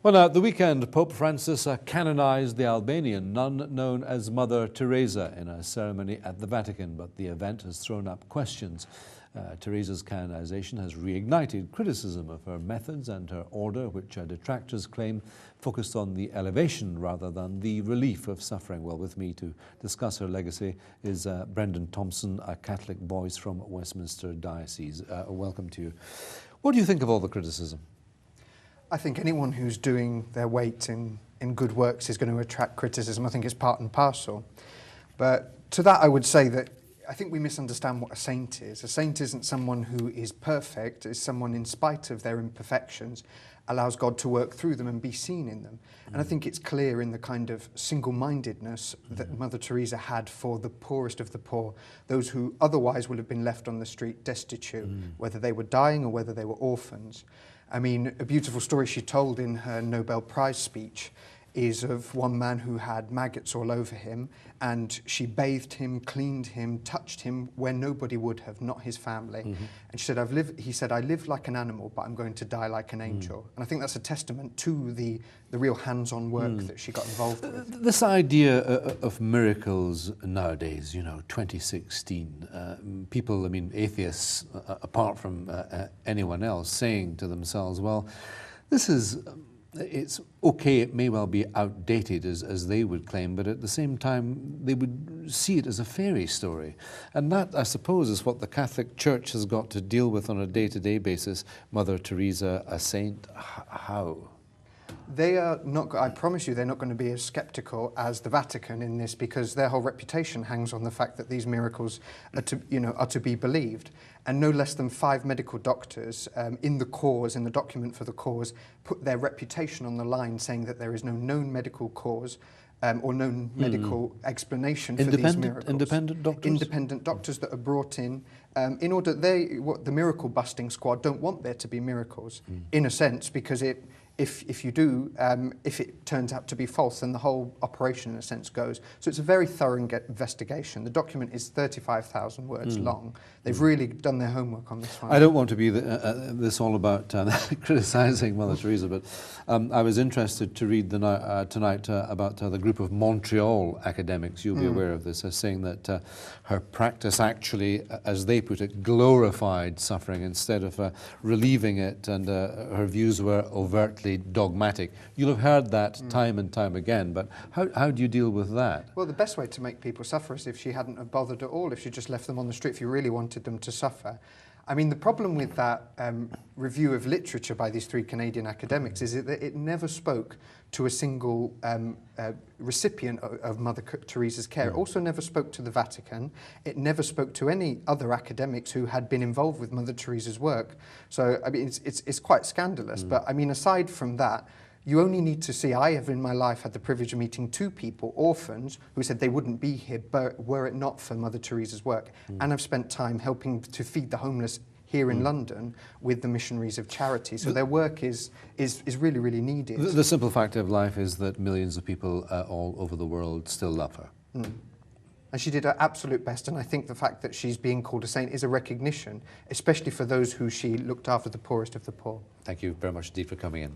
Well, now, at the weekend, Pope Francis canonized the Albanian nun known as Mother Teresa in a ceremony at the Vatican, but the event has thrown up questions. Teresa's canonization has reignited criticism of her methods and her order, which detractors claim focused on the elevation rather than the relief of suffering. Well, with me to discuss her legacy is Brenden Thompson, a Catholic voice from Westminster Diocese. Welcome to you. What do you think of all the criticism? I think anyone who's doing their weight in good works is going to attract criticism. I think it's part and parcel. But to that I would say that I think we misunderstand what a saint is. A saint isn't someone who is perfect, it's someone in spite of their imperfections allows God to work through them and be seen in them. And I think it's clear in the kind of single-mindedness that Mother Teresa had for the poorest of the poor, those who otherwise would have been left on the street destitute, whether they were dying or whether they were orphans. I mean, a beautiful story she told in her Nobel Prize speech is of one man who had maggots all over him, and she bathed him, cleaned him, touched him where nobody would have, not his family. And she said, he said, I live like an animal, but I'm going to die like an angel. And I think that's a testament to the real hands-on work that she got involved with. This idea of miracles nowadays, 2016, people, I mean, atheists, apart from anyone else, saying to themselves, well, this is... It's okay, it may well be outdated as they would claim, but at the same time they would see it as a fairy story. And that, I suppose, is what the Catholic Church has got to deal with on a day-to-day basis. Mother Teresa, a saint, how? They are not, I promise you, they're not going to be as sceptical as the Vatican in this, because their whole reputation hangs on the fact that these miracles are to be believed. And no less than 5 medical doctors in the document for the cause, put their reputation on the line, saying that there is no known medical cause or known medical explanation for these miracles. Independent doctors? Independent doctors that are brought in order, the miracle busting squad don't want there to be miracles, in a sense, because if you do, if it turns out to be false, then the whole operation, in a sense, goes. So it's a very thorough investigation. The document is 35,000 words long. They've really done their homework on this one. I don't want to be this all about criticising Mother Teresa, but I was interested to read tonight about the group of Montreal academics, you'll be aware of this, as saying that her practice actually, as they put it, glorified suffering instead of relieving it, and her views were overtly dogmatic. You'll have heard that time and time again, but how do you deal with that? Well, the best way to make people suffer is if she hadn't have bothered at all, if she just left them on the street, if you really wanted them to suffer. I mean, the problem with that review of literature by these 3 Canadian academics is that it never spoke to a single recipient of Mother Teresa's care. It also never spoke to the Vatican. It never spoke to any other academics who had been involved with Mother Teresa's work. So, I mean, it's quite scandalous. But, I mean, aside from that, you only need to see, I have in my life had the privilege of meeting 2 people, orphans, who said they wouldn't be here were it not for Mother Teresa's work. And I've spent time helping to feed the homeless here in London with the missionaries of charity. So their work is really, really needed. The simple fact of life is that millions of people all over the world still love her. And she did her absolute best, and I think the fact that she's being called a saint is a recognition, especially for those who she looked after, the poorest of the poor. Thank you very much indeed for coming in.